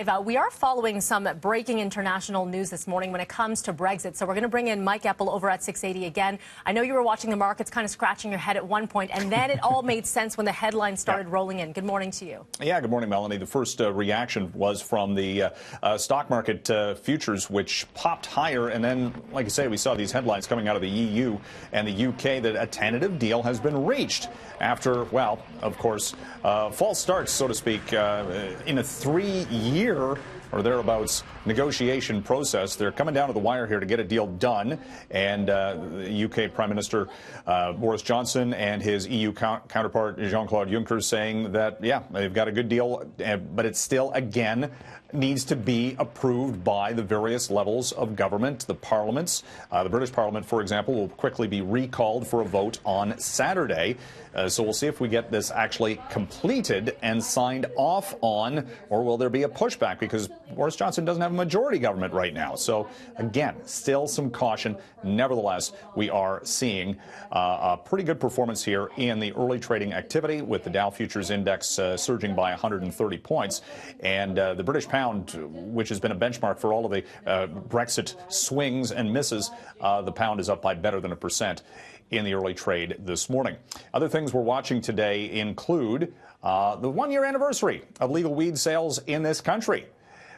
We are following some breaking international news this morning when it comes to Brexit. So we're going to bring in Mike Eppel over at 680 again. I know you were watching the markets kind of scratching your head at one point, and then it all made sense when the headlines started rolling in. Good morning to you. Yeah, good morning, Melanie. The first reaction was from the stock market futures, which popped higher. And then, like I say, we saw these headlines coming out of the EU and the UK that a tentative deal has been reached after, well, of course, false starts, so to speak, in a 3-year or thereabouts negotiation process. They're coming down to the wire here to get a deal done. And the UK Prime Minister Boris Johnson and his EU counterpart Jean-Claude Juncker saying that, yeah, they've got a good deal, but it's still, again, needs to be approved by the various levels of government, the parliaments. The British Parliament, for example, will quickly be recalled for a vote on Saturday. So we'll see if we get this actually completed and signed off on, or will there be a pushback because Boris Johnson doesn't have a majority government right now. So, again, still some caution. Nevertheless, we are seeing a pretty good performance here in the early trading activity with the Dow Futures Index surging by 130 points. And the British pound, which has been a benchmark for all of the Brexit swings and misses, the pound is up by better than 1% in the early trade this morning. Other things we're watching today include the 1-year anniversary of legal weed sales in this country.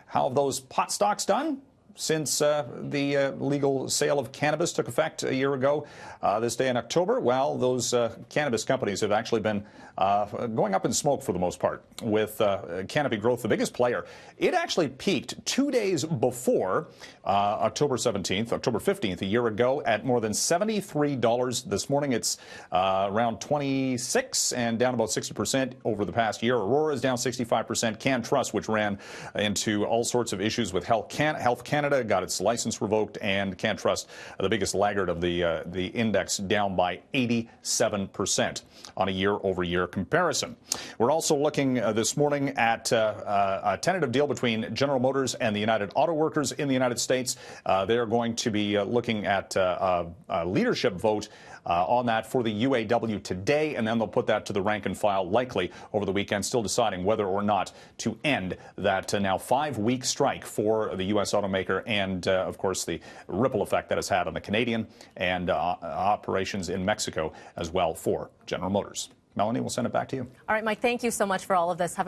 How have those pot stocks done since the legal sale of cannabis took effect a year ago this day in October? Well, those cannabis companies have actually been going up in smoke for the most part, with Canopy Growth, the biggest player. It actually peaked 2 days before October 17th, October 15th, a year ago, at more than $73. This morning it's around 26 and down about 60% over the past year. Aurora is down 65%. CanTrust, which ran into all sorts of issues with Health Canada, got its license revoked, and CanTrust, the biggest laggard of the index, down by 87% on a year-over-year comparison. We're also looking this morning at a tentative deal between General Motors and the United Auto Workers in the United States. They're going to be looking at a leadership vote on that for the UAW today, and then they'll put that to the rank and file likely over the weekend, still deciding whether or not to end that now 5-week strike for the U.S. automaker and, of course, the ripple effect that has had on the Canadian and operations in Mexico as well for General Motors. Melanie, we'll send it back to you. All right, Mike, thank you so much for all of this. Have a